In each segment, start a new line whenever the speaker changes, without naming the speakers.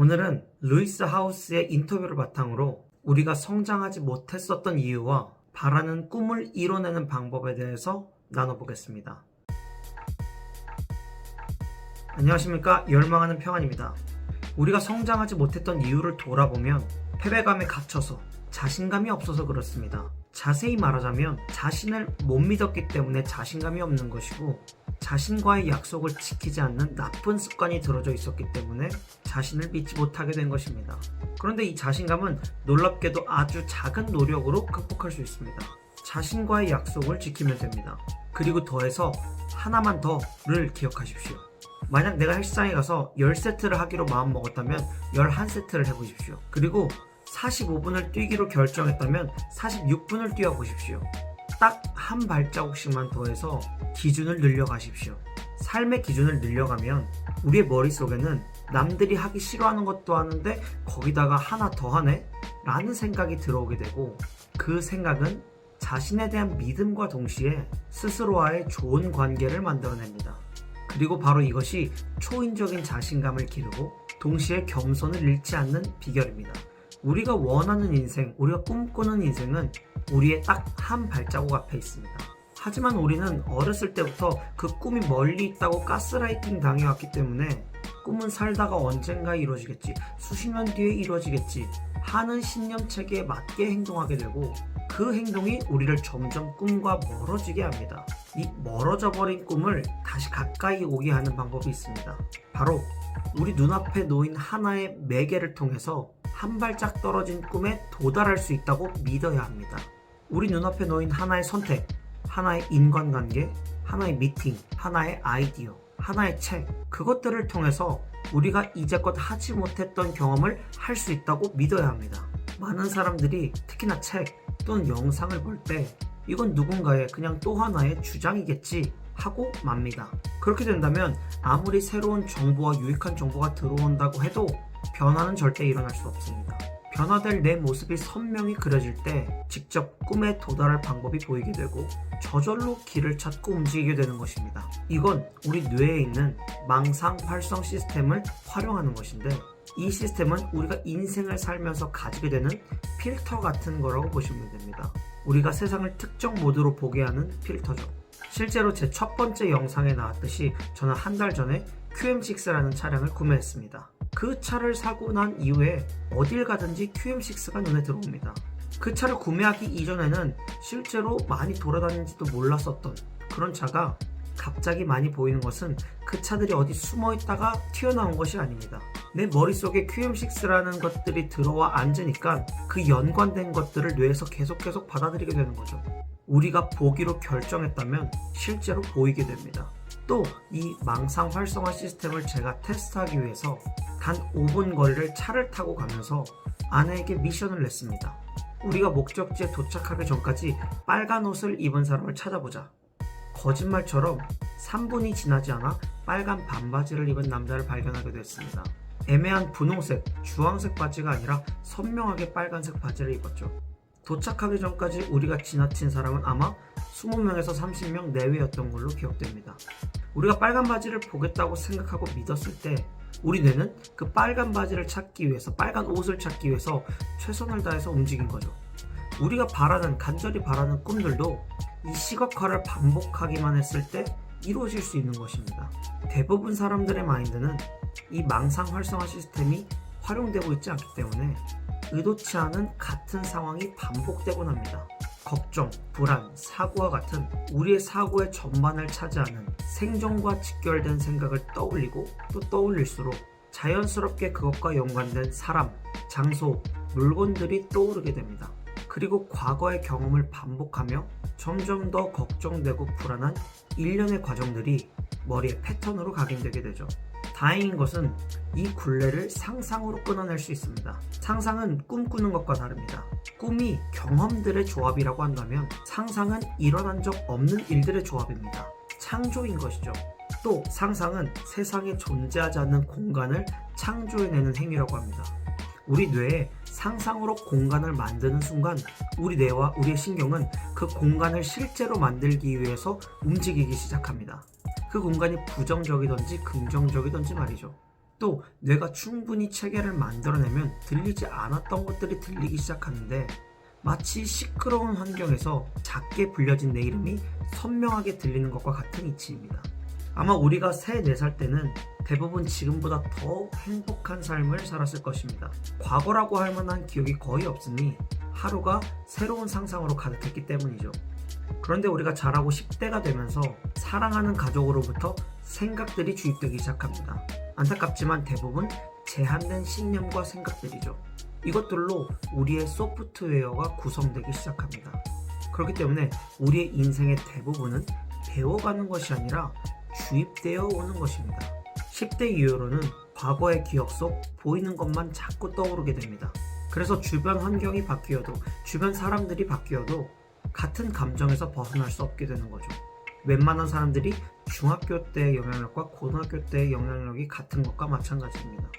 오늘은 루이스 하우스의 인터뷰를 바탕으로 우리가 성장하지 못했었던 이유와 바라는 꿈을 이뤄내는 방법에 대해서 나눠보겠습니다. 안녕하십니까, 열망하는 평안입니다. 우리가 성장하지 못했던 이유를 돌아보면 패배감에 갇혀서 자신감이 없어서 그렇습니다. 자세히 말하자면 자신을 못 믿었기 때문에 자신감이 없는 것이고, 자신과의 약속을 지키지 않는 나쁜 습관이 들어져 있었기 때문에 자신을 믿지 못하게 된 것입니다. 그런데 이 자신감은 놀랍게도 아주 작은 노력으로 극복할 수 있습니다. 자신과의 약속을 지키면 됩니다. 그리고 더해서 하나만 더를 기억하십시오. 만약 내가 헬스장에 가서 10세트를 하기로 마음먹었다면 11세트를 해보십시오. 그리고 45분을 뛰기로 결정했다면 46분을 뛰어보십시오. 딱 한 발자국씩만 더해서 기준을 늘려가십시오. 삶의 기준을 늘려가면 우리의 머릿속에는 남들이 하기 싫어하는 것도 하는데 거기다가 하나 더 하네? 라는 생각이 들어오게 되고, 그 생각은 자신에 대한 믿음과 동시에 스스로와의 좋은 관계를 만들어냅니다. 그리고 바로 이것이 초인적인 자신감을 기르고 동시에 겸손을 잃지 않는 비결입니다. 우리가 원하는 인생, 우리가 꿈꾸는 인생은 우리의 딱 한 발자국 앞에 있습니다. 하지만 우리는 어렸을 때부터 그 꿈이 멀리 있다고 가스라이팅 당해왔기 때문에 꿈은 살다가 언젠가 이루어지겠지, 수십 년 뒤에 이루어지겠지 하는 신념체계에 맞게 행동하게 되고, 그 행동이 우리를 점점 꿈과 멀어지게 합니다. 이 멀어져 버린 꿈을 다시 가까이 오게 하는 방법이 있습니다. 바로 우리 눈앞에 놓인 하나의 매개를 통해서 한 발짝 떨어진 꿈에 도달할 수 있다고 믿어야 합니다. 우리 눈앞에 놓인 하나의 선택, 하나의 인간관계, 하나의 미팅, 하나의 아이디어, 하나의 책, 그것들을 통해서 우리가 이제껏 하지 못했던 경험을 할 수 있다고 믿어야 합니다. 많은 사람들이 특히나 책 또는 영상을 볼 때 이건 누군가의 그냥 또 하나의 주장이겠지 하고 맙니다. 그렇게 된다면 아무리 새로운 정보와 유익한 정보가 들어온다고 해도 변화는 절대 일어날 수 없습니다. 변화될 내 모습이 선명히 그려질 때 직접 꿈에 도달할 방법이 보이게 되고 저절로 길을 찾고 움직이게 되는 것입니다. 이건 우리 뇌에 있는 망상 활성 시스템을 활용하는 것인데, 이 시스템은 우리가 인생을 살면서 가지게 되는 필터 같은 거라고 보시면 됩니다. 우리가 세상을 특정 모드로 보게 하는 필터죠. 실제로 제 첫 번째 영상에 나왔듯이 저는 한 달 전에 QM6라는 차량을 구매했습니다. 그 차를 사고 난 이후에 어딜 가든지 QM6가 눈에 들어옵니다. 그 차를 구매하기 이전에는 실제로 많이 돌아다니는지도 몰랐었던 그런 차가 갑자기 많이 보이는 것은 그 차들이 어디 숨어 있다가 튀어나온 것이 아닙니다. 내 머릿속에 QM6라는 것들이 들어와 앉으니까 그 연관된 것들을 뇌에서 계속 받아들이게 되는 거죠. 우리가 보기로 결정했다면 실제로 보이게 됩니다. 또 이 망상 활성화 시스템을 제가 테스트하기 위해서 단 5분 거리를 차를 타고 가면서 아내에게 미션을 냈습니다. 우리가 목적지에 도착하기 전까지 빨간 옷을 입은 사람을 찾아보자. 거짓말처럼 3분이 지나지 않아 빨간 반바지를 입은 남자를 발견하게 됐습니다. 애매한 분홍색, 주황색 바지가 아니라 선명하게 빨간색 바지를 입었죠. 도착하기 전까지 우리가 지나친 사람은 아마 20명에서 30명 내외였던 걸로 기억됩니다. 우리가 빨간 바지를 보겠다고 생각하고 믿었을 때 우리 뇌는 그 빨간 바지를 찾기 위해서, 빨간 옷을 찾기 위해서 최선을 다해서 움직인 거죠. 우리가 간절히 바라는 꿈들도 이 시각화를 반복하기만 했을 때 이루어질 수 있는 것입니다. 대부분 사람들의 마인드는 이 망상 활성화 시스템이 활용되고 있지 않기 때문에 의도치 않은 같은 상황이 반복되곤 합니다. 걱정, 불안, 사고와 같은 우리의 사고의 전반을 차지하는 생존과 직결된 생각을 떠올리고 또 떠올릴수록 자연스럽게 그것과 연관된 사람, 장소, 물건들이 떠오르게 됩니다. 그리고 과거의 경험을 반복하며 점점 더 걱정되고 불안한 일련의 과정들이 머리의 패턴으로 각인되게 되죠. 다행인 것은 이 굴레를 상상으로 끊어낼 수 있습니다. 상상은 꿈꾸는 것과 다릅니다. 꿈이 경험들의 조합이라고 한다면 상상은 일어난 적 없는 일들의 조합입니다. 창조인 것이죠. 또 상상은 세상에 존재하지 않는 공간을 창조해내는 행위라고 합니다. 우리 뇌에 상상으로 공간을 만드는 순간 우리 뇌와 우리의 신경은 그 공간을 실제로 만들기 위해서 움직이기 시작합니다. 그 공간이 부정적이든지 긍정적이든지 말이죠. 또 뇌가 충분히 체계를 만들어내면 들리지 않았던 것들이 들리기 시작하는데, 마치 시끄러운 환경에서 작게 불려진 내 이름이 선명하게 들리는 것과 같은 이치입니다. 아마 우리가 3, 4살 때는 대부분 지금보다 더 행복한 삶을 살았을 것입니다. 과거라고 할 만한 기억이 거의 없으니 하루가 새로운 상상으로 가득했기 때문이죠. 그런데 우리가 자라고 10대가 되면서 사랑하는 가족으로부터 생각들이 주입되기 시작합니다. 안타깝지만 대부분 제한된 신념과 생각들이죠. 이것들로 우리의 소프트웨어가 구성되기 시작합니다. 그렇기 때문에 우리의 인생의 대부분은 배워가는 것이 아니라 주입되어 오는 것입니다. 10대 이후로는 과거의 기억 속 보이는 것만 자꾸 떠오르게 됩니다. 그래서 주변 환경이 바뀌어도, 주변 사람들이 바뀌어도 같은 감정에서 벗어날 수 없게 되는 거죠. 웬만한 사람들이 중학교 때의 영향력과 고등학교 때의 영향력이 같은 것과 마찬가지입니다.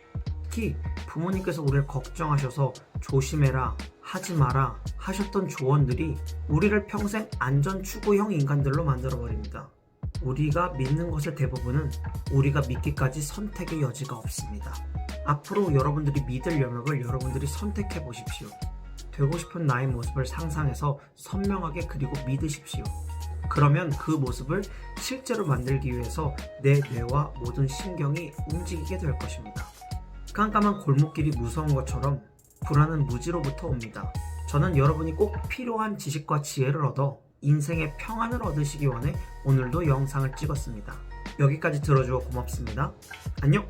특히 부모님께서 우리를 걱정하셔서 조심해라, 하지 마라 하셨던 조언들이 우리를 평생 안전추구형 인간들로 만들어버립니다. 우리가 믿는 것의 대부분은 우리가 믿기까지 선택의 여지가 없습니다. 앞으로 여러분들이 믿을 영역을 여러분들이 선택해 보십시오. 되고 싶은 나의 모습을 상상해서 선명하게 그리고 믿으십시오. 그러면 그 모습을 실제로 만들기 위해서 내 뇌와 모든 신경이 움직이게 될 것입니다. 깜깜한 골목길이 무서운 것처럼 불안은 무지로부터 옵니다. 저는 여러분이 꼭 필요한 지식과 지혜를 얻어 인생의 평안을 얻으시기 원해 오늘도 영상을 찍었습니다. 여기까지 들어주어 고맙습니다. 안녕!